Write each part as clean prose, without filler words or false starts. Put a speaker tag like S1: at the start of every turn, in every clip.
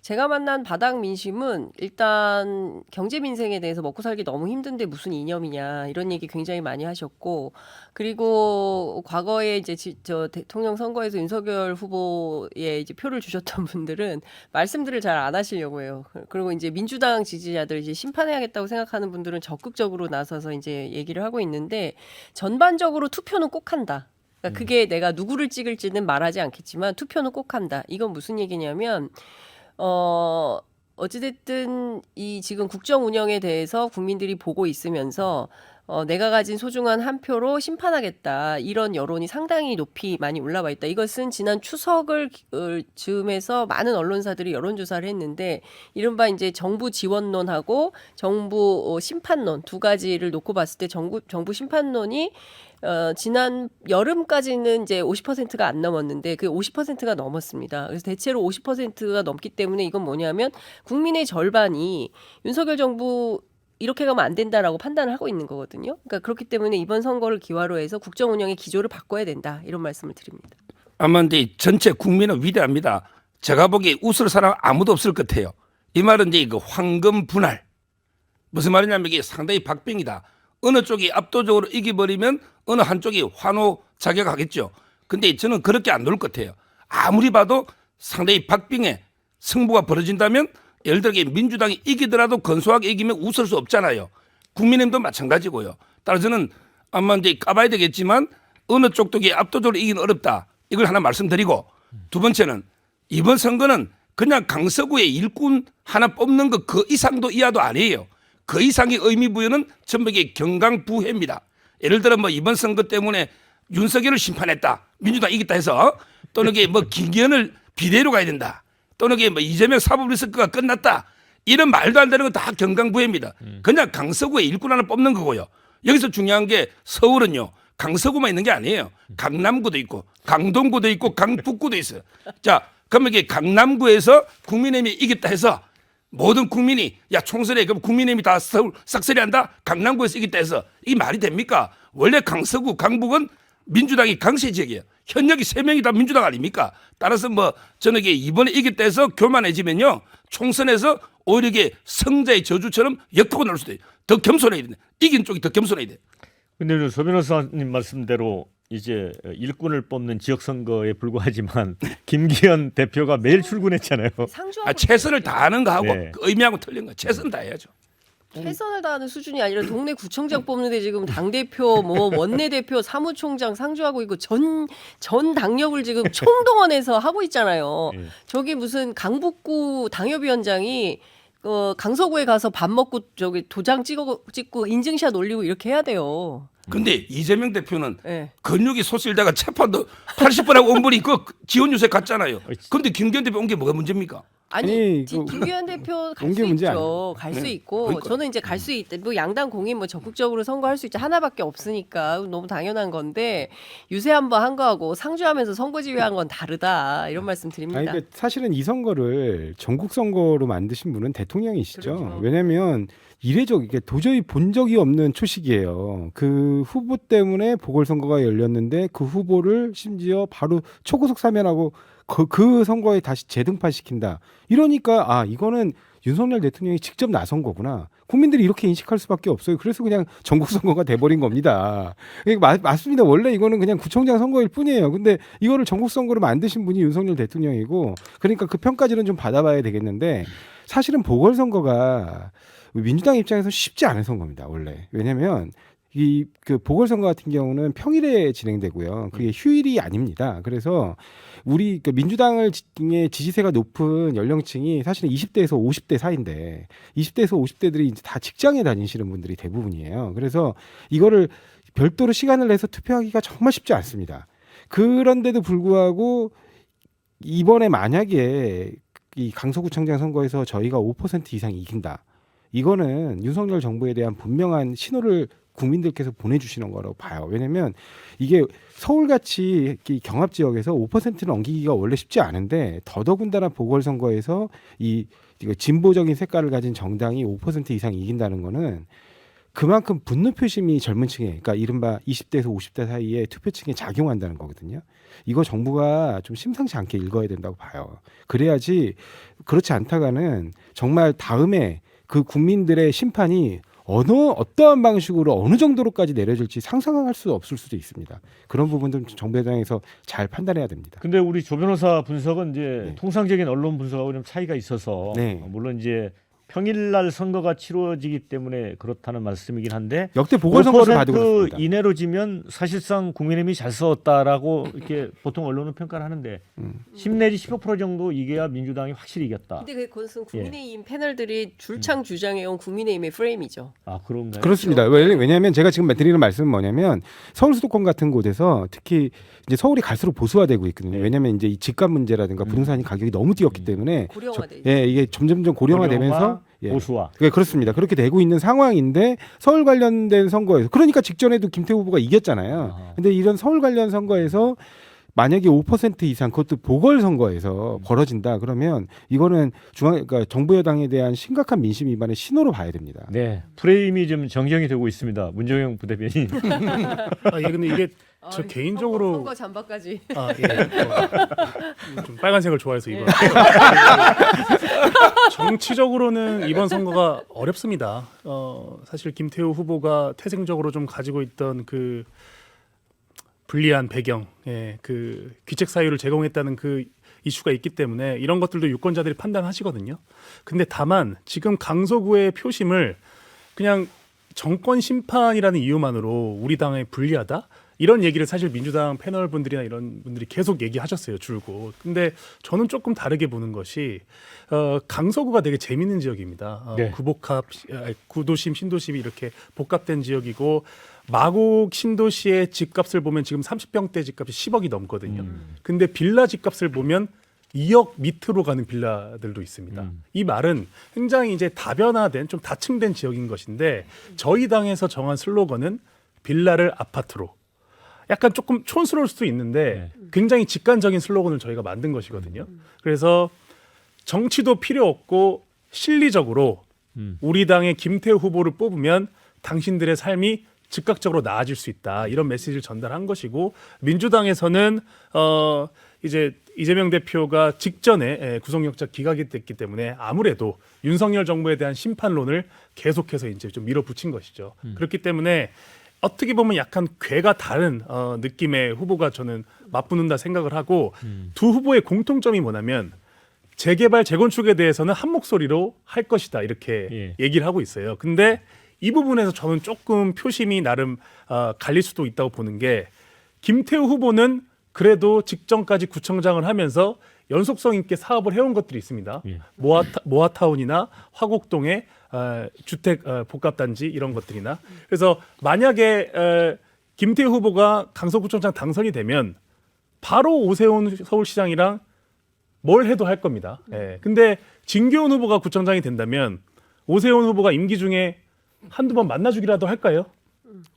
S1: 제가 만난 바닥 민심은 일단 경제 민생에 대해서 먹고 살기 너무 힘든데 무슨 이념이냐 이런 얘기 굉장히 많이 하셨고 그리고 과거에 이제 저 대통령 선거에서 윤석열 후보에 이제 표를 주셨던 분들은 말씀들을 잘 안 하시려고 해요. 그리고 이제 민주당 지지자들 이제 심판해야겠다고 생각하는 분들은 적극적으로 나서서 이제 얘기를 하고 있는데 전반적으로 투표는 꼭 한다. 그러니까 그게 내가 누구를 찍을지는 말하지 않겠지만 투표는 꼭 한다. 이건 무슨 얘기냐면 어찌됐든 이 지금 국정 운영에 대해서 국민들이 보고 있으면서 내가 가진 소중한 한 표로 심판하겠다. 이런 여론이 상당히 높이 많이 올라와 있다. 이것은 지난 추석을 즈음해서 많은 언론사들이 여론조사를 했는데 이른바 이제 정부 지원론하고 정부 심판론 두 가지를 놓고 봤을 때 정부 심판론이 지난 여름까지는 이제 50%가 안 넘었는데 그 50%가 넘었습니다. 그래서 대체로 50%가 넘기 때문에 이건 뭐냐면 국민의 절반이 윤석열 정부 이렇게 가면 안 된다라고 판단을 하고 있는 거거든요. 그러니까 그렇기 때문에 이번 선거를 기화로 해서 국정 운영의 기조를 바꿔야 된다. 이런 말씀을 드립니다.
S2: 아마 근데 전체 국민은 위대합니다. 제가 보기에 웃을 사람 아무도 없을 것 같아요. 이 말은 이제 그 황금 분할. 무슨 말이냐면 이게 상당히 박빙이다. 어느 쪽이 압도적으로 이겨버리면 어느 한쪽이 환호 자격하겠죠. 근데 저는 그렇게 안 놓을 것 같아요. 아무리 봐도 상당히 박빙의 승부가 벌어진다면 예를 들어 민주당이 이기더라도 건소하게 이기면 웃을 수 없잖아요. 국민의힘도 마찬가지고요. 따라서 저는 아마 이제 까봐야 되겠지만 어느 쪽도 압도적으로 이기는 어렵다. 이걸 하나 말씀드리고 두 번째는 이번 선거는 그냥 강서구의 일꾼 하나 뽑는 거 그 이상도 이하도 아니에요. 그 이상의 의미 부여는 전부 이게 경강부회입니다. 예를 들어 뭐 이번 선거 때문에 윤석열을 심판했다. 민주당 이겼다 해서 또는 이게 뭐 김기현을 비대로 가야 된다. 또는 이게 뭐 이재명 사법 리스크가 끝났다. 이런 말도 안 되는 건 다 경강부회입니다. 그냥 강서구에 일꾼 하나 뽑는 거고요. 여기서 중요한 게 서울은요. 강서구만 있는 게 아니에요. 강남구도 있고 강동구도 있고 강북구도 있어요. 자, 그러면 이게 강남구에서 국민의힘이 이겼다 해서 모든 국민이 야 총선에 그럼 국민의힘이 다 서울 싹쓸이한다. 강남구에서 이겼다 해서 이게 말이 됩니까? 원래 강서구 강북은 민주당이 강세 지역이에요. 현역이 3명이 다 민주당 아닙니까? 따라서 뭐 저는 이게 이번에 이겼다 해서 교만해지면요. 총선에서 오히려 이게 성자의 저주처럼 역하고 나올 수도 있어요. 더 겸손해야 돼. 이긴 쪽이 더 겸손해야 돼.
S3: 근데 서 변호사님 말씀대로 이제 일꾼을 뽑는 지역 선거에 불과하지만 김기현 대표가 매일 출근했잖아요.
S1: 상주하고
S2: 최선을 다하는 거하고
S3: 네.
S2: 그 의미하고 틀린 거. 최선을 다해야죠.
S1: 최선을 다하는 수준이 아니라 동네 구청장 뽑는데 지금 당 대표, 뭐 원내 대표, 사무총장 상주하고 있고 전 당력을 지금 총동원해서 하고 있잖아요.
S3: 네.
S1: 저기 무슨 강북구 당협위원장이 강서구에 가서 밥 먹고 저기 도장 찍고 인증샷 올리고 이렇게 해야 돼요.
S2: 근데 이재명 대표는
S1: 네.
S2: 근육이 소실다가 재판도 80번하고 온 분이 그 지원 유세 갔잖아요. 근데 김기현 대표 온 게 뭐가 문제입니까?
S1: 아니
S4: 그
S1: 김기현 대표 갈
S4: 옮겨
S1: 수
S4: 문제
S1: 있죠. 갈 수
S2: 네.
S1: 있고
S2: 그러니까요.
S1: 저는 이제 갈 수 있다. 뭐 양당 공인 뭐 적극적으로 선거할 수 있죠. 하나밖에 없으니까 너무 당연한 건데 유세 한번 한 거하고 상주하면서 선거 지휘한 건 다르다. 이런 말씀 드립니다.
S4: 아니, 그러니까 사실은 이 선거를 전국 선거로 만드신 분은 대통령이시죠.
S1: 그렇죠.
S4: 왜냐하면 이례적 이게 도저히 본 적이 없는 초식이에요. 그 후보 때문에 보궐선거가 열렸는데 그 후보를 심지어 바로 초구속 사면하고 그 선거에 다시 재등판시킨다. 이러니까 아 이거는 윤석열 대통령이 직접 나선 거구나. 국민들이 이렇게 인식할 수밖에 없어요. 그래서 그냥 전국 선거가 돼버린 겁니다. 맞습니다. 원래 이거는 그냥 구청장 선거일 뿐이에요. 근데 이거를 전국 선거로 만드신 분이 윤석열 대통령이고 그러니까 그 평가지는 좀 받아봐야 되겠는데 사실은 보궐선거가 민주당 입장에서 쉽지 않은 선거입니다. 원래. 왜냐하면 이 그 보궐선거 같은 경우는 평일에 진행되고요. 그게 휴일이 아닙니다. 그래서 우리 그 민주당의 지지세가 높은 연령층이 사실은 20대에서 50대 사이인데 20대에서 50대들이 이제 다 직장에 다니시는 분들이 대부분이에요. 그래서 이거를 별도로 시간을 내서 투표하기가 정말 쉽지 않습니다. 그런데도 불구하고 이번에 만약에 이 강서구청장 선거에서 저희가 5% 이상 이긴다. 이거는 윤석열 정부에 대한 분명한 신호를 국민들께서 보내주시는 거라고 봐요. 왜냐하면 이게 서울같이 경합 지역에서 5%를 넘기기가 원래 쉽지 않은데 더더군다나 보궐선거에서 이 진보적인 색깔을 가진 정당이 5% 이상 이긴다는 거는 그만큼 분노 표심이 젊은 층에, 그러니까 이른바 20대에서 50대 사이에 투표층에 작용한다는 거거든요. 이거 정부가 좀 심상치 않게 읽어야 된다고 봐요. 그래야지, 그렇지 않다가는 정말 다음에 그 국민들의 심판이 어떠한 방식으로 어느 정도로까지 내려질지 상상할 수 없을 수도 있습니다. 그런 부분도 정부 여당에서 잘 판단해야 됩니다.
S3: 근데 우리 조 변호사 분석은 이제
S4: 네.
S3: 통상적인 언론 분석하고 좀 차이가 있어서
S4: 네.
S3: 물론 이제 평일날 선거가 치러지기 때문에 그렇다는 말씀이긴 한데
S4: 역대 보궐선거를 봐도
S3: 5%
S4: 그렇습니다.
S3: 이내로 지면 사실상 국민의힘이 잘 싸웠다라고 이렇게 보통 언론은 평가를 하는데 10 내지 15% 정도 이겨야 민주당이 확실히 이겼다.
S1: 근데 그것은 국민의힘 패널들이 줄창 주장해온 국민의힘의 프레임이죠.
S3: 아 그런가요?
S4: 그렇습니다. 왜냐하면 제가 지금 드리는 말씀은 뭐냐면 서울 수도권 같은 곳에서 특히 이제 서울이 갈수록 보수화되고 있거든요.
S3: 네.
S4: 왜냐하면 이제 이 집값 문제라든가 부동산 가격이 너무 뛰었기 때문에
S1: 고령화돼 있죠.
S4: 예, 이게 점점점 고령화되면서 예.
S3: 보수화.
S4: 네, 그렇습니다. 그렇게 되고 있는 상황인데 서울 관련된 선거에서 그러니까 직전에도 김태우 후보가 이겼잖아요.
S3: 아하.
S4: 근데 이런 서울 관련 선거에서 만약에 5% 이상 그것도 보궐선거에서 벌어진다 그러면 이거는 그러니까 정부 여당에 대한 심각한 민심 위반의 신호로 봐야 됩니다.
S3: 네, 프레임이 좀 정경이 되고 있습니다. 문정영 부대변인.
S5: 예, 근데 이게 저 개인적으로
S1: 선거 잠바까지.
S5: 좀 빨간색을 좋아해서 이번 정치적으로는 이번 선거가 어렵습니다. 사실 김태우 후보가 태생적으로 좀 가지고 있던 그 불리한 배경, 그 귀책 사유를 제공했다는 그 이슈가 있기 때문에 이런 것들도 유권자들이 판단하시거든요. 근데 다만 지금 강서구의 표심을 그냥 정권 심판이라는 이유만으로 우리 당에 불리하다? 이런 얘기를 사실 민주당 패널 분들이나 이런 분들이 계속 얘기하셨어요, 줄곧. 근데 저는 조금 다르게 보는 것이 강서구가 되게 재밌는 지역입니다.
S3: 네.
S5: 구도심, 신도심이 이렇게 복합된 지역이고 마곡 신도시의 집값을 보면 지금 30평대 집값이 10억이 넘거든요. 근데 빌라 집값을 보면 2억 밑으로 가는 빌라들도 있습니다. 이 말은 굉장히 이제 다변화된 좀 다층된 지역인 것인데 저희 당에서 정한 슬로건은 빌라를 아파트로. 약간 조금 촌스러울 수도 있는데 굉장히 직관적인 슬로건을 저희가 만든 것이거든요. 그래서 정치도 필요 없고 실리적으로 우리 당의 김태우 후보를 뽑으면 당신들의 삶이 즉각적으로 나아질 수 있다. 이런 메시지를 전달한 것이고 민주당에서는 이제 이재명 대표가 직전에 구속영장 기각이 됐기 때문에 아무래도 윤석열 정부에 대한 심판론을 계속해서 이제 좀 밀어붙인 것이죠. 그렇기 때문에 어떻게 보면 약간 궤가 다른 느낌의 후보가 저는 맞붙는다 생각을 하고 두 후보의 공통점이 뭐냐면 재개발, 재건축에 대해서는 한 목소리로 할 것이다 이렇게 얘기를 하고 있어요. 근데 이 부분에서 저는 조금 표심이 나름 갈릴 수도 있다고 보는 게 김태우 후보는 그래도 직전까지 구청장을 하면서 연속성 있게 사업을 해온 것들이 있습니다. 모아타운이나 화곡동의 주택 복합단지 이런 것들이나 그래서 만약에 김태우 후보가 강서구청장 당선이 되면 바로 오세훈 서울시장이랑 뭘 해도 할 겁니다. 근데 진교훈 후보가 구청장이 된다면 오세훈 후보가 임기 중에 한두 번 만나주기라도 할까요?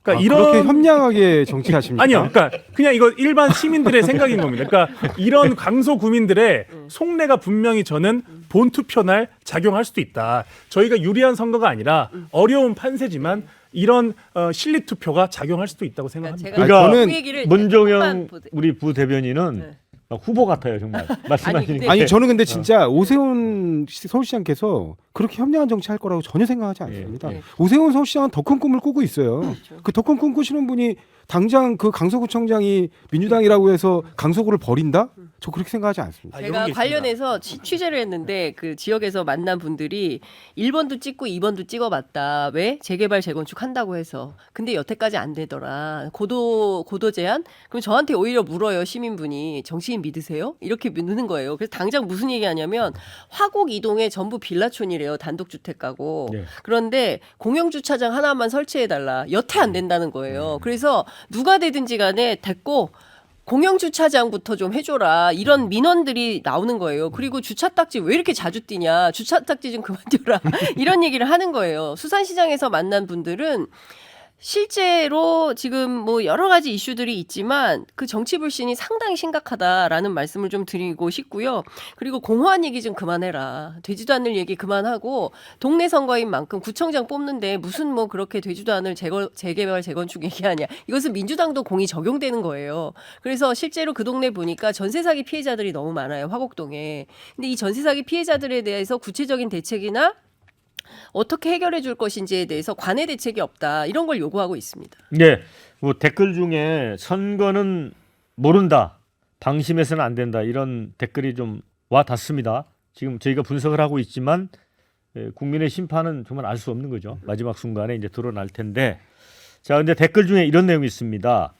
S5: 그러니까
S4: 그렇게 협량하게 정치하십니까?
S5: 아니요, 그러니까 그냥 이거 일반 시민들의 생각인 겁니다. 그러니까 이런 강서 구민들의 속내가 분명히 저는 본 투표 날 작용할 수도 있다. 저희가 유리한 선거가 아니라 어려운 판세지만 이런 실리 투표가 작용할 수도 있다고 생각합니다.
S1: 제가
S3: 그러니까
S1: 그
S3: 저는
S1: 얘기를
S3: 문정영
S1: 조금만
S3: 우리 부대변인은
S1: 네.
S3: 후보 같아요 정말 말씀하시니까.
S4: 아니 저는 근데 진짜 오세훈 서울시장께서 그렇게 협량한 정치할 거라고 전혀 생각하지 않습니다.
S1: 예.
S4: 오세훈 서울시장은 더 큰 꿈을 꾸고 있어요.
S1: 그렇죠.
S4: 그 더 큰 꿈 꾸시는 분이 당장 그 강서구청장이 민주당이라고 해서 강서구를 버린다? 저 그렇게 생각하지 않습니다.
S5: 이런
S1: 제가
S5: 게
S1: 관련해서 취재를 했는데 그 지역에서 만난 분들이 1번도 찍고 2번도 찍어봤다. 왜? 재개발 재건축 한다고 해서. 근데 여태까지 안 되더라. 고도 제한? 그럼 저한테 오히려 물어요. 시민분이. 정치인 믿으세요? 이렇게 묻는 거예요. 그래서 당장 무슨 얘기하냐면 화곡 이동에 전부 빌라촌이래요. 단독주택 가고.
S3: 네.
S1: 그런데 공영주차장 하나만 설치해달라. 여태 안 된다는 거예요. 그래서 누가 되든지 간에 됐고 공영주차장부터 좀 해줘라. 이런 민원들이 나오는 거예요. 그리고 주차딱지 왜 이렇게 자주 뛰냐. 주차딱지 좀 그만 띄워라. 이런 얘기를 하는 거예요. 수산시장에서 만난 분들은 실제로 지금 뭐 여러 가지 이슈들이 있지만 그 정치 불신이 상당히 심각하다라는 말씀을 좀 드리고 싶고요. 그리고 공허한 얘기 좀 그만해라. 되지도 않을 얘기 그만하고 동네 선거인 만큼 구청장 뽑는데 무슨 뭐 그렇게 되지도 않을 재개발 재건축 얘기하냐. 이것은 민주당도 공이 적용되는 거예요. 그래서 실제로 그 동네 보니까 전세 사기 피해자들이 너무 많아요. 화곡동에. 근데 이 전세 사기 피해자들에 대해서 구체적인 대책이나 어떻게 해결해 줄 것인지에 대해서 관해 대책이 없다. 이런 걸 요구하고 있습니다.
S3: 네, 뭐 댓글 중에 선거는 모른다, 방심해서는 안 된다 이런 댓글이 좀 와 닿습니다. 지금 저희가 분석을 하고 있지만 국민의 심판은 정말 알 수 없는 거죠. 마지막 순간에 이제 드러날 텐데. 자, 근데 댓글 중에 이런 내용이 있습니다.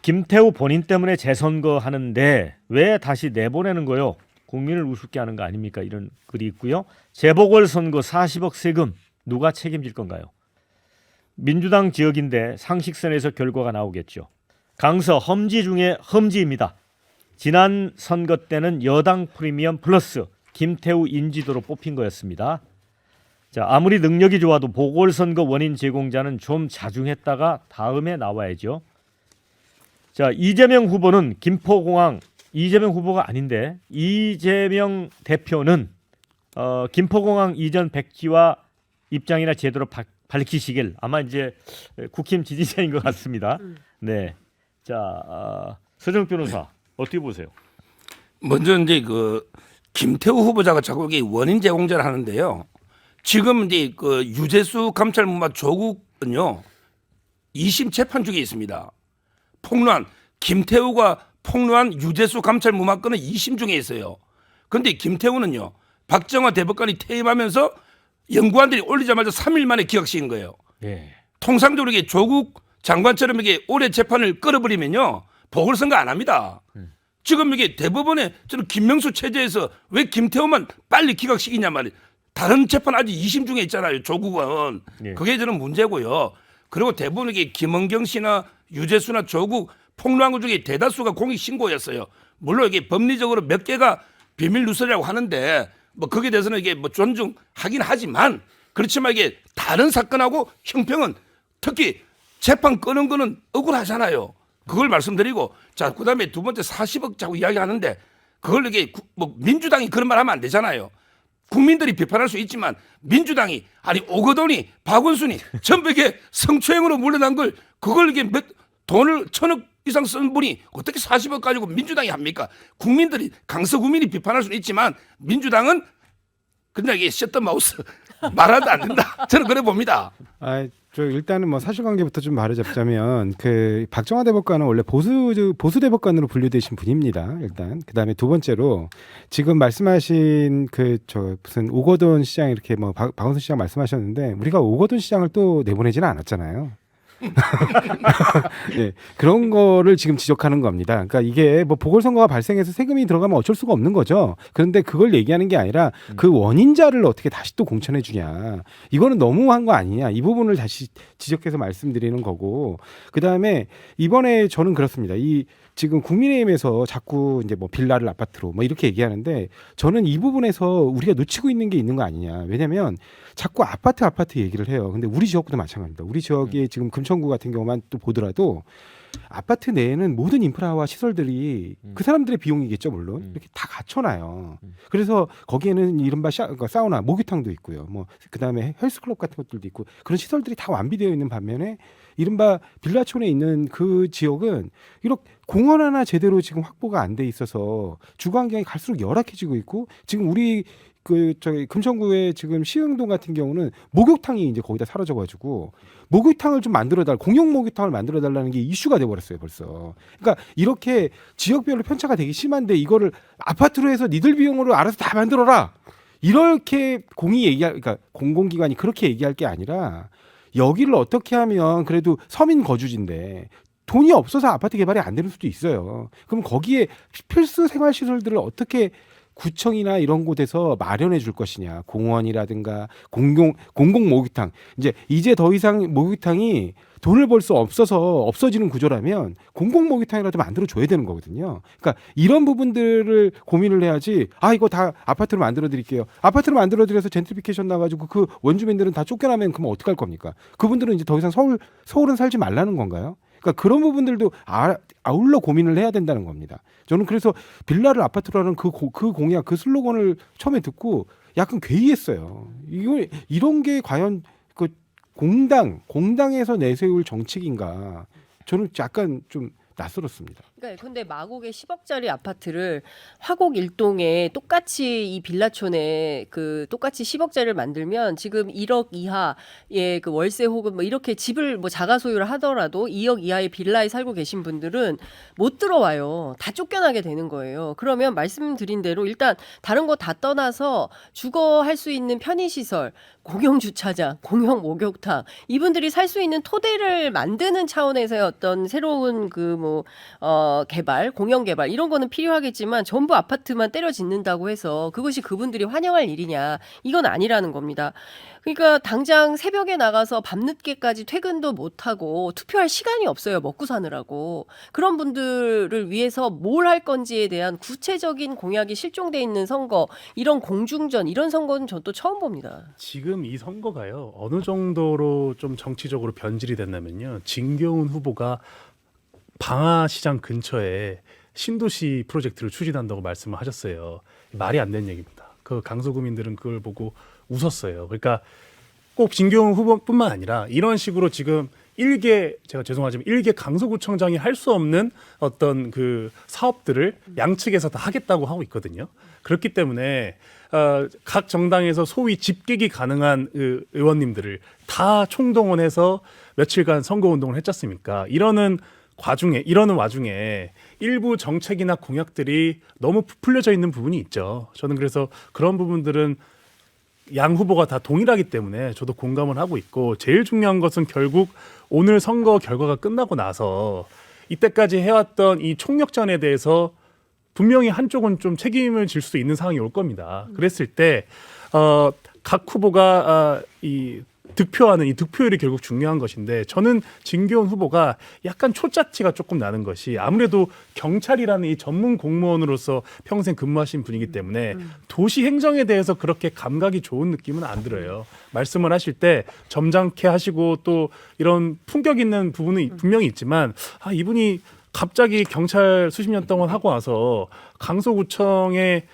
S3: 김태우 본인 때문에 재선거 하는데 왜 다시 내보내는 거요? 국민을 우습게 하는 거 아닙니까? 이런 글이 있고요. 재보궐선거 40억 세금 누가 책임질 건가요? 민주당 지역인데 상식선에서 결과가 나오겠죠. 강서 험지 중에 험지입니다. 지난 선거 때는 여당 프리미엄 플러스 김태우 인지도로 뽑힌 거였습니다. 자, 아무리 능력이 좋아도 보궐선거 원인 제공자는 좀 자중했다가 다음에 나와야죠. 자, 이재명 후보는 김포공항 이재명 후보가 아닌데 이재명 대표는 김포공항 이전 백지와 입장이나 제대로 밝히시길 아마 이제 국힘 지지자인 것 같습니다. 네, 자 서정 변호사 어떻게 보세요?
S2: 먼저 이제 그 김태우 후보자가 자꾸 이게 원인 제공자를 하는데요. 지금 이제 그 유재수 감찰무마 조국은요 2심 재판 중에 있습니다. 폭로한 김태우가 폭로한 유재수 감찰 무마건은 2심 중에 있어요. 그런데 김태우는요 박정화 대법관이 퇴임하면서 연구원들이 올리자마자 3일 만에 기각시킨 거예요.
S3: 네.
S2: 통상적으로 이게 조국 장관처럼 이게 올해 재판을 끌어버리면요 보궐선거 안 합니다. 지금 이게 대법원에 저는 김명수 체제에서 왜 김태우만 빨리 기각시키냐 말이에요. 다른 재판 아직 2심 중에 있잖아요. 조국은.
S3: 네.
S2: 그게 저는 문제고요. 그리고 대부분 이게 김은경 씨나 유재수나 조국 폭로한 것 중에 대다수가 공익 신고였어요. 물론 이게 법리적으로 몇 개가 비밀 누설이라고 하는데 뭐 거기에 대해서는 이게 뭐 존중하긴 하지만 그렇지만 이게 다른 사건하고 형평은 특히 재판 끄는 거는 억울하잖아요. 그걸 말씀드리고 자 그다음에 두 번째 40억 자꾸 이야기하는데 그걸 이게 뭐 민주당이 그런 말 하면 안 되잖아요. 국민들이 비판할 수 있지만 민주당이 아니 오거돈이 박원순이 전부 이게 성추행으로 물러난 걸 그걸 이게 돈을 1,000억 이상 쓴 분이 어떻게 40억 가지고 민주당이 합니까? 국민들이 강서 구민이 비판할 수는 있지만 민주당은 그냥 이게 셧더 마우스 말아도 안 된다. 저는 그래 봅니다.
S4: 저 일단은 뭐 사실관계부터 좀 바로잡자면 그 박정화 대법관은 원래 보수 대법관으로 분류되신 분입니다. 일단 그다음에 두 번째로 지금 말씀하신 그 저 무슨 오거돈 시장 이렇게 뭐 박원순 시장 말씀하셨는데 우리가 오거돈 시장을 또 내보내지는 않았잖아요. 네, 그런 거를 지금 지적하는 겁니다. 그러니까 이게 뭐 보궐선거가 발생해서 세금이 들어가면 어쩔 수가 없는 거죠. 그런데 그걸 얘기하는 게 아니라 그 원인자를 어떻게 다시 또 공천해 주냐. 이거는 너무한 거 아니냐. 이 부분을 다시 지적해서 말씀드리는 거고. 그다음에 이번에 저는 그렇습니다. 이 지금 국민의힘에서 자꾸 이제 뭐 빌라를 아파트로 뭐 이렇게 얘기하는데 저는 이 부분에서 우리가 놓치고 있는 게 있는 거 아니냐. 왜냐면 자꾸 아파트 얘기를 해요. 근데 우리 지역구도 마찬가지입니다. 우리 지역에 지금 금천구 같은 경우만 또 보더라도 아파트 내에는 모든 인프라와 시설들이 그 사람들의 비용이겠죠, 물론. 이렇게 다 갖춰놔요. 그래서 거기에는 이른바 사우나, 목욕탕도 있고요. 뭐 그다음에 헬스클럽 같은 것들도 있고 그런 시설들이 다 완비되어 있는 반면에 이른바 빌라촌에 있는 그 지역은 이렇게 공원 하나 제대로 지금 확보가 안 돼 있어서 주거 환경이 갈수록 열악해지고 있고 지금 우리 저기 금천구의 지금 시흥동 같은 경우는 목욕탕이 이제 거기다 사라져가지고 목욕탕을 좀 만들어달 공용 목욕탕을 만들어달라는 게 이슈가 돼버렸어요 벌써. 그러니까 이렇게 지역별로 편차가 되게 심한데 이거를 아파트로 해서 니들 비용으로 알아서 다 만들어라 이렇게 그러니까 공공기관이 그렇게 얘기할 게 아니라 여기를 어떻게 하면 그래도 서민 거주지인데 돈이 없어서 아파트 개발이 안 되는 수도 있어요. 그럼 거기에 필수 생활 시설들을 어떻게 구청이나 이런 곳에서 마련해 줄 것이냐, 공원이라든가 공공 목욕탕. 이제 더 이상 목욕탕이 돈을 벌 수 없어서 없어지는 구조라면 공공 목욕탕이라도 만들어 줘야 되는 거거든요. 그러니까 이런 부분들을 고민을 해야지. 이거 다 아파트로 만들어 드릴게요. 아파트로 만들어 드려서 젠트리피케이션 나가지고 그 원주민들은 다 쫓겨나면 그러면 어떡할 겁니까? 그분들은 이제 더 이상 서울은 살지 말라는 건가요? 그러니까 그런 부분들도 아울러 고민을 해야 된다는 겁니다. 저는 그래서 빌라를 아파트로 하는 그 공약, 그 슬로건을 처음에 듣고 약간 괴이했어요. 이런 게 과연 그 공당에서 내세울 정책인가? 저는 약간 좀 낯설었습니다.
S1: 그러니까 근데 마곡의 10억짜리 아파트를 화곡 일동에 똑같이 이 빌라촌에 그 똑같이 10억짜리를 만들면 지금 1억 이하의 그 월세 혹은 뭐 이렇게 집을 뭐 자가 소유를 하더라도 2억 이하의 빌라에 살고 계신 분들은 못 들어와요. 다 쫓겨나게 되는 거예요. 그러면 말씀드린 대로 일단 다른 거 다 떠나서 주거 할 수 있는 편의시설, 공영 주차장, 공영 목욕탕 이분들이 살 수 있는 토대를 만드는 차원에서의 어떤 새로운 개발, 공영 개발 이런 거는 필요하겠지만 전부 아파트만 때려 짓는다고 해서 그것이 그분들이 환영할 일이냐 이건 아니라는 겁니다. 그러니까 당장 새벽에 나가서 밤늦게까지 퇴근도 못하고 투표할 시간이 없어요. 먹고 사느라고. 그런 분들을 위해서 뭘 할 건지에 대한 구체적인 공약이 실종돼 있는 선거 이런 공중전 이런 선거는 전 또 처음 봅니다.
S5: 지금 이 선거가요 어느 정도로 좀 정치적으로 변질이 됐냐면요 진교훈 후보가 방화시장 근처에 신도시 프로젝트를 추진한다고 말씀을 하셨어요. 말이 안 되는 얘기입니다. 그 강서구민들은 그걸 보고 웃었어요. 그러니까 꼭 진교훈 후보뿐만 아니라 이런 식으로 지금 제가 죄송하지만 일개 강서구청장이 할 수 없는 어떤 그 사업들을 양측에서 다 하겠다고 하고 있거든요. 그렇기 때문에 각 정당에서 소위 집객이 가능한 의원님들을 다 총동원해서 며칠간 선거운동을 했지 않습니까? 이러는 와중에 일부 정책이나 공약들이 너무 부풀려져 있는 부분이 있죠. 저는 그래서 그런 부분들은 양 후보가 다 동일하기 때문에 저도 공감을 하고 있고 제일 중요한 것은 결국 오늘 선거 결과가 끝나고 나서 이때까지 해왔던 이 총력전에 대해서 분명히 한쪽은 좀 책임을 질 수 있는 상황이 올 겁니다. 그랬을 때 각 후보가 득표하는 이 득표율이 결국 중요한 것인데 저는 진교훈 후보가 약간 초짜티가 조금 나는 것이 아무래도 경찰이라는 이 전문 공무원으로서 평생 근무하신 분이기 때문에 도시 행정에 대해서 그렇게 감각이 좋은 느낌은 안 들어요. 말씀을 하실 때 점잖게 하시고 또 이런 품격 있는 부분은 분명히 있지만 이분이 갑자기 경찰 수십 년 동안 하고 와서 강서구의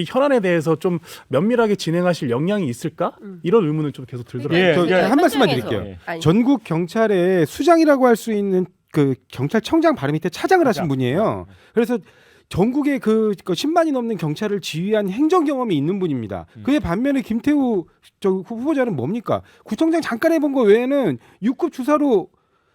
S5: 이 현안에 대해서 좀 면밀하게 진행하실 역량이 있을까? 이런 의문은 좀 계속 들더라고요.
S4: 한 말씀만
S1: 현장에서.
S4: 드릴게요.
S1: 아니,
S4: 전국 경찰의 수장이라고 할 수 있는 그 경찰청장 바로 밑에 차장을 하신 분이에요. 그래서 전국에 그 10만이 넘는 경찰을 지휘한 행정 경험이 있는 분입니다. 그에 반면에 김태우 후보자는 뭡니까? 구청장 잠깐 해본 거 외에는 6급 주사로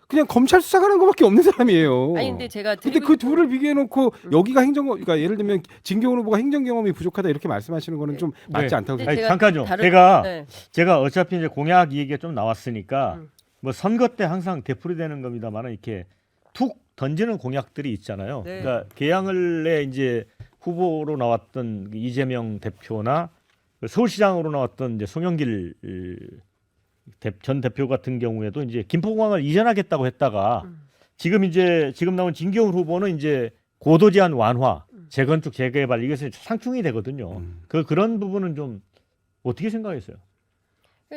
S4: 그냥 검찰 수사하는 것밖에 없는 사람이에요.
S1: 아니 근데 제가
S4: 근데 그 둘을 비교해 놓고 여기가 그러니까 예를 들면 진교훈 후보가 행정 경험이 부족하다 이렇게 말씀하시는 거는 좀 맞지 않다고
S1: 근데
S4: 생각해요.
S1: 제가
S3: 잠깐요.
S1: 네.
S3: 제가 어차피 이제 공약 얘기가 좀 나왔으니까 뭐 선거 때 항상 되풀이되는 겁니다만 이렇게 툭 던지는 공약들이 있잖아요.
S1: 네.
S3: 그러니까 개항을에 이제 후보로 나왔던 이재명 대표나 서울시장으로 나왔던 이제 송영길 전 대표 같은 경우에도 이제 김포공항을 이전하겠다고 했다가 지금 나온 진교훈 후보는 이제 고도 제한 완화, 재건축, 재개발 이것이 상충이 되거든요. 그런 부분은 좀 어떻게 생각했어요?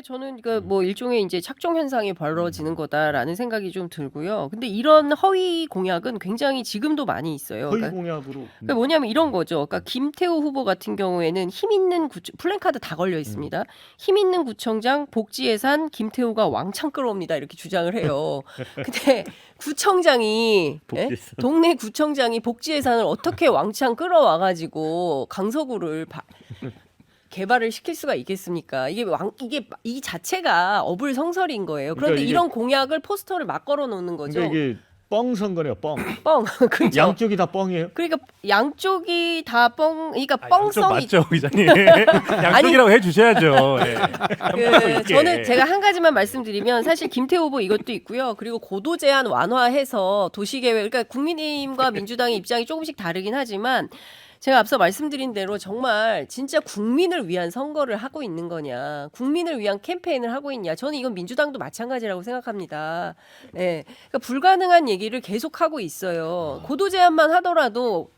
S1: 저는 뭐 일종의 이제 착종 현상이 벌어지는 거다라는 생각이 좀 들고요. 근데 이런 허위 공약은 굉장히 지금도 많이 있어요.
S3: 허위
S1: 그러니까
S3: 공약으로.
S1: 뭐냐면 이런 거죠. 그러니까 김태우 후보 같은 경우에는 힘 있는 플랜카드 다 걸려 있습니다. 힘 있는 구청장 복지 예산 김태우가 왕창 끌어옵니다. 이렇게 주장을 해요. 근데 구청장이 동네 구청장이 복지 예산을 어떻게 왕창 끌어와 가지고 강서구를 개발을 시킬 수가 있겠습니까? 이게 이 자체가 어불성설인 거예요. 그런데
S3: 그러니까
S1: 이런 공약을 포스터를 막 걸어 놓는 거죠.
S3: 그러니까 이게 뻥 선거네요, 뻥.
S1: 뻥. 그렇죠.
S3: 양쪽이 다 뻥이에요.
S1: 그러니까 양쪽이 다 그러니까
S5: 양쪽
S1: 뻥성이
S5: 맞죠, 기자님? 양쪽이라고 해주셔야죠.
S1: 저는 제가 한 가지만 말씀드리면 사실 김태우 후보 이것도 있고요. 그리고 고도 제한 완화해서 도시계획 그러니까 국민의힘과 민주당의 입장이 조금씩 다르긴 하지만 제가 앞서 말씀드린 대로 정말 진짜 국민을 위한 선거를 하고 있는 거냐, 국민을 위한 캠페인을 하고 있냐, 저는 이건 민주당도 마찬가지라고 생각합니다. 예, 그러니까 불가능한 얘기를 계속 하고 있어요. 고도 제한만 하더라도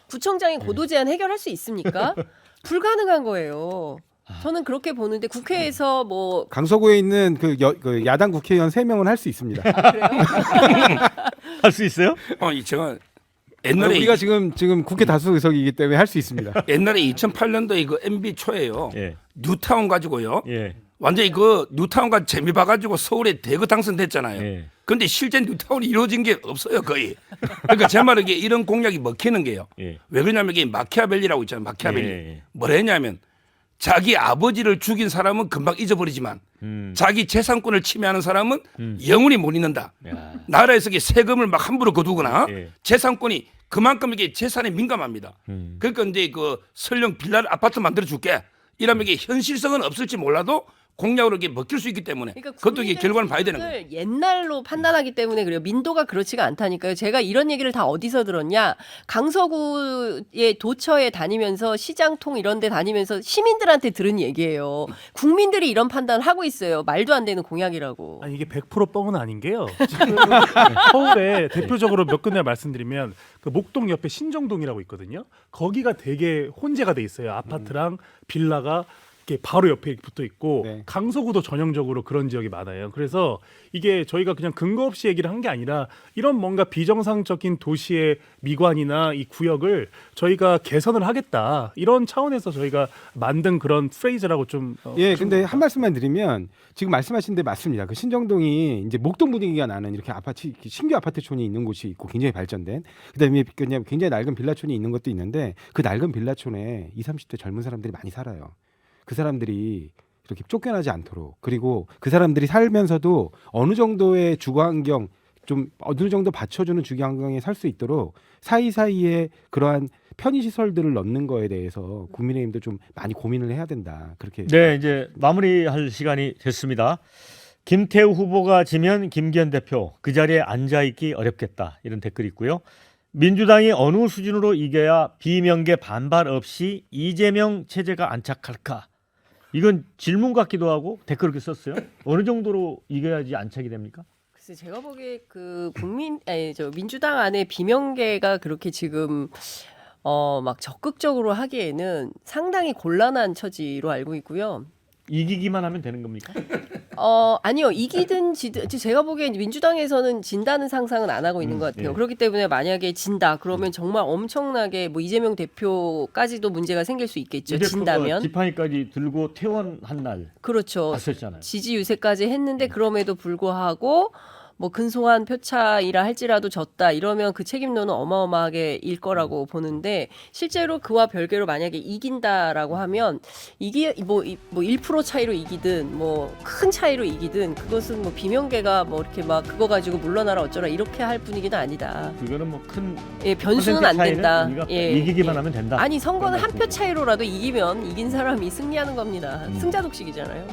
S1: 구청장이 고도 제한 해결할 수 있습니까? 불가능한 거예요. 저는 그렇게 보는데 국회에서 뭐
S4: 강서구에 있는 그 야당 국회의원 3명은 할 수 있습니다.
S3: 할 수 있어요?
S2: 제가 옛날에
S4: 우리가 지금 국회 다수 의석이기 때문에 할 수 있습니다.
S2: 옛날에 2008년도에 그 MB 초에요.
S3: 예.
S2: 뉴타운 가지고요.
S3: 예.
S2: 완전히 그 뉴타운과 재미 봐가지고 서울에 대거 당선됐잖아요.
S3: 예.
S2: 근데 실제 뉴타운이 이루어진 게 없어요, 거의. 그러니까 제 말은 이게 이런 공약이 먹히는 게요.
S3: 예.
S2: 왜 그러냐면 이게 마키아벨리라고 있잖아요. 마키아벨리.
S3: 예.
S2: 뭘 했냐면 자기 아버지를 죽인 사람은 금방 잊어버리지만 자기 재산권을 침해하는 사람은 영원히 못 잊는다.
S3: 야.
S2: 나라에서 이게 세금을 막 함부로 거두거나
S3: 예.
S2: 재산권이 그만큼 이게 재산에 민감합니다. 그러니까 이제 그 설령 빌라 아파트 만들어 줄게. 이러면 이게 현실성은 없을지 몰라도 공약으로 이게 먹힐 수 있기 때문에
S1: 그러니까
S2: 그것도 이게 결과는 봐야 되는 거예요.
S1: 국민들 옛날로 판단하기 때문에 그래요. 민도가 그렇지가 않다니까요. 제가 이런 얘기를 다 어디서 들었냐? 강서구의 도처에 다니면서 시장통 이런 데 다니면서 시민들한테 들은 얘기예요. 국민들이 이런 판단을 하고 있어요. 말도 안 되는 공약이라고.
S5: 아니 이게 100% 뻥은 아닌 게요. 지금 서울에 대표적으로 몇 군데 말씀드리면 그 목동 옆에 신정동이라고 있거든요. 거기가 되게 혼재가 돼 있어요. 아파트랑 빌라가 이렇게 바로 옆에 붙어 있고
S4: 네.
S5: 강서구도 전형적으로 그런 지역이 많아요. 그래서 이게 저희가 그냥 근거 없이 얘기를 한 게 아니라 이런 뭔가 비정상적인 도시의 미관이나 이 구역을 저희가 개선을 하겠다 이런 차원에서 저희가 만든 그런 프레이즈라고 좀
S4: 예, 근데 한 말씀만 드리면 지금 말씀하신 데 맞습니다. 그 신정동이 이제 목동 분위기가 나는 이렇게 아파트 신규 아파트촌이 있는 곳이 있고 굉장히 발전된 그다음에 그냥 굉장히 낡은 빌라촌이 있는 것도 있는데 그 낡은 빌라촌에 20, 30대 젊은 사람들이 많이 살아요. 그 사람들이 이렇게 쫓겨나지 않도록 그리고 그 사람들이 살면서도 어느 정도의 주거 환경 좀 어느 정도 받쳐주는 주거 환경에 살 수 있도록 사이사이에 그러한 편의 시설들을 넣는 거에 대해서 국민의힘도 좀 많이 고민을 해야 된다. 그렇게
S3: 네, 이제 마무리할 시간이 됐습니다. 김태우 후보가 지면 김기현 대표 그 자리에 앉아 있기 어렵겠다 이런 댓글이 있고요. 민주당이 어느 수준으로 이겨야 비명계 반발 없이 이재명 체제가 안착할까? 이건 질문 같기도 하고 댓글 이렇게 썼어요. 어느 정도로 이겨야지 안착이 됩니까?
S1: 글쎄 제가 보기에 그 민주당 안에 비명계가 그렇게 지금 막 적극적으로 하기에는 상당히 곤란한 처지로 알고 있고요.
S3: 이기기만 하면 되는 겁니까?
S1: 아니요. 이기든 지든 제가 보기엔 민주당에서는 진다는 상상은 안 하고 있는 것 같아요.
S3: 예.
S1: 그렇기 때문에 만약에 진다 그러면 정말 엄청나게 뭐 이재명 대표까지도 문제가 생길 수 있겠죠.
S3: 이 대표가
S1: 진다면.
S3: 지팡이까지 들고 퇴원한 날
S1: 그렇죠.
S3: 봤었잖아요.
S1: 지지 유세까지 했는데 그럼에도 불구하고 뭐 근소한 표차이라 할지라도 졌다 이러면 그 책임론은 어마어마하게 일 거라고 보는데 실제로 그와 별개로 만약에 이긴다라고 하면 이게 뭐 1% 차이로 이기든 뭐 큰 차이로 이기든 그것은 뭐 비명계가 뭐 이렇게 막 그거 가지고 물러나라 어쩌라 이렇게 할 분위기는 아니다.
S3: 그거는 뭐 큰
S1: 예, 변수는 안 된다. 예,
S3: 이기기만
S1: 예.
S3: 하면 된다.
S1: 아니 선거는
S3: 그런
S1: 한 표 차이로라도 이기면 이긴 사람이 승리하는 겁니다. 승자 독식이잖아요.